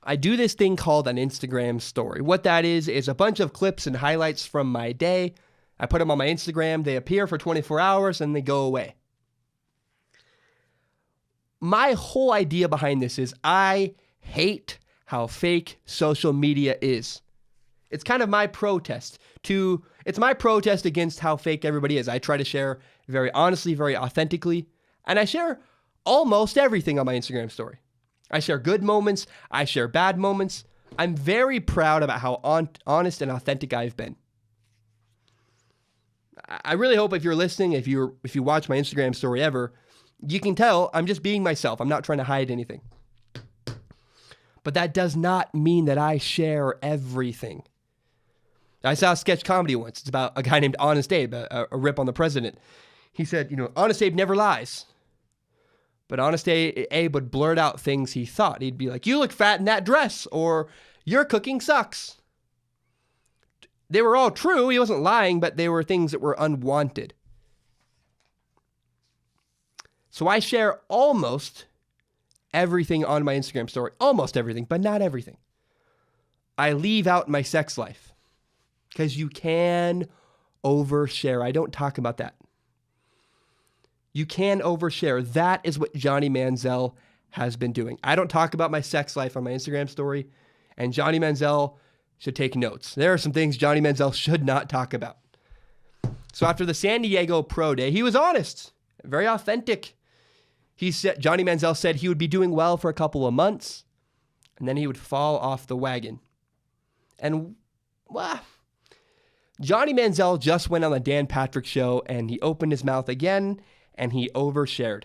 I do this thing called an Instagram story. What that is a bunch of clips and highlights from my day. I put them on my Instagram. They appear for 24 hours and they go away. My whole idea behind this is I hate how fake social media is. It's kind of my protest it's my protest against how fake everybody is. I try to share very honestly, very authentically, and I share almost everything on my Instagram story. I share good moments. I share bad moments. I'm very proud about how honest and authentic I've been. I really hope if you're listening, if you watch my Instagram story ever, you can tell I'm just being myself. I'm not trying to hide anything. But that does not mean that I share everything. I saw a sketch comedy once. It's about a guy named Honest Abe, a rip on the president. He said, Honest Abe never lies. But Honest Abe would blurt out things he thought. He'd be like, you look fat in that dress, or your cooking sucks. They were all true. He wasn't lying, but they were things that were unwanted. So I share almost everything on my Instagram story. Almost everything, but not everything. I leave out my sex life because you can overshare. I don't talk about that. You can overshare. That is what Johnny Manziel has been doing. I don't talk about my sex life on my Instagram story, and Johnny Manziel should take notes. There are some things Johnny Manziel should not talk about. So after the San Diego Pro Day, he was honest, very authentic. Johnny Manziel said he would be doing well for a couple of months, and then he would fall off the wagon. And Johnny Manziel just went on the Dan Patrick Show, and he opened his mouth again, and he overshared.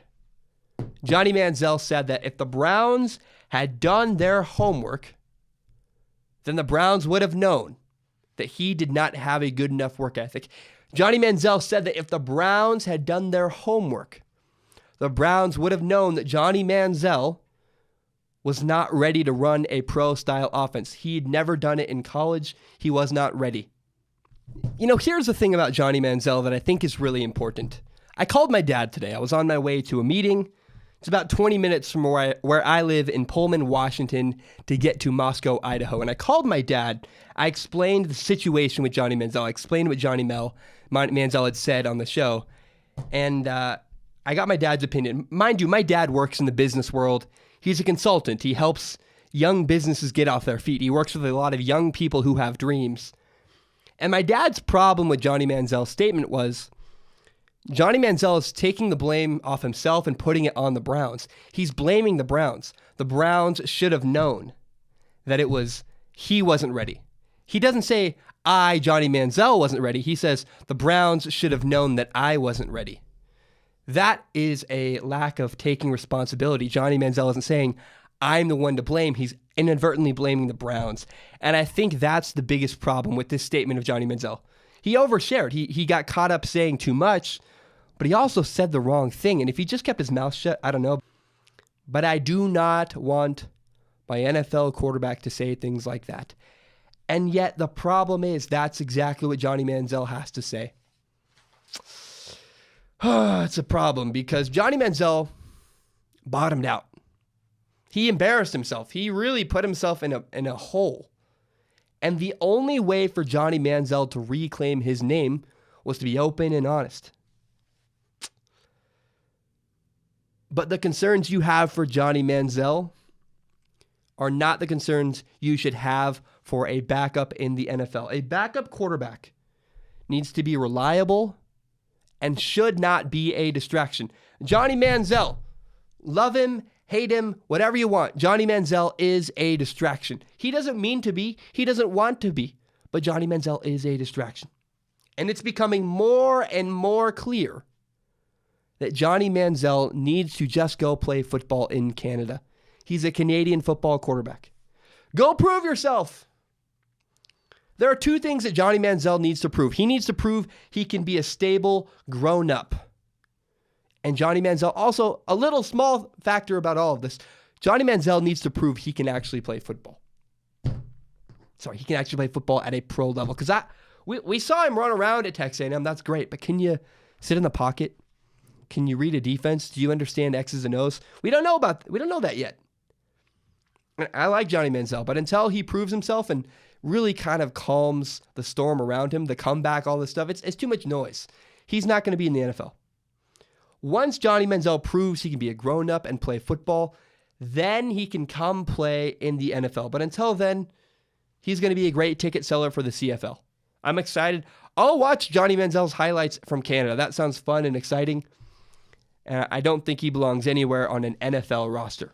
Johnny Manziel said that if the Browns had done their homework, then the Browns would have known that he did not have a good enough work ethic. Johnny Manziel said that if the Browns had done their homework, the Browns would have known that Johnny Manziel was not ready to run a pro-style offense. He'd never done it in college. He was not ready. Here's the thing about Johnny Manziel that I think is really important. I called my dad today. I was on my way to a meeting. It's about 20 minutes from where I live in Pullman, Washington, to get to Moscow, Idaho. And I called my dad. I explained the situation with Johnny Manziel. I explained what Johnny Manziel had said on the show. And I got my dad's opinion. Mind you, my dad works in the business world. He's a consultant. He helps young businesses get off their feet. He works with a lot of young people who have dreams. And my dad's problem with Johnny Manziel's statement was Johnny Manziel is taking the blame off himself and putting it on the Browns. He's blaming the Browns. The Browns should have known that he wasn't ready. He doesn't say, Johnny Manziel, wasn't ready. He says, the Browns should have known that I wasn't ready. That is a lack of taking responsibility. Johnny Manziel isn't saying, I'm the one to blame. He's inadvertently blaming the Browns. And I think that's the biggest problem with this statement of Johnny Manziel. He overshared. He got caught up saying too much, but he also said the wrong thing. And if he just kept his mouth shut, I don't know. But I do not want my NFL quarterback to say things like that. And yet the problem is that's exactly what Johnny Manziel has to say. It's a problem because Johnny Manziel bottomed out. He embarrassed himself. He really put himself in a hole. And the only way for Johnny Manziel to reclaim his name was to be open and honest. But the concerns you have for Johnny Manziel are not the concerns you should have for a backup in the NFL. A backup quarterback needs to be reliable and should not be a distraction. Johnny Manziel, love him, hate him, whatever you want. Johnny Manziel is a distraction. He doesn't mean to be. He doesn't want to be. But Johnny Manziel is a distraction. And it's becoming more and more clear that Johnny Manziel needs to just go play football in Canada. He's a Canadian football quarterback. Go prove yourself. There are two things that Johnny Manziel needs to prove. He needs to prove he can be a stable grown-up. And Johnny Manziel, also a little small factor about all of this, Johnny Manziel needs to prove he can actually play football. He can actually play football at a pro level. Because we saw him run around at Texas A&M. That's great. But can you sit in the pocket? Can you read a defense? Do you understand X's and O's? We don't know that yet. I like Johnny Manziel, but until he proves himself and really kind of calms the storm around him, the comeback, all this stuff, it's too much noise. He's not going to be in the NFL. Once Johnny Manziel proves he can be a grown-up and play football, then he can come play in the NFL. But until then, he's going to be a great ticket seller for the CFL. I'm excited. I'll watch Johnny Manziel's highlights from Canada. That sounds fun and exciting. I don't think he belongs anywhere on an NFL roster.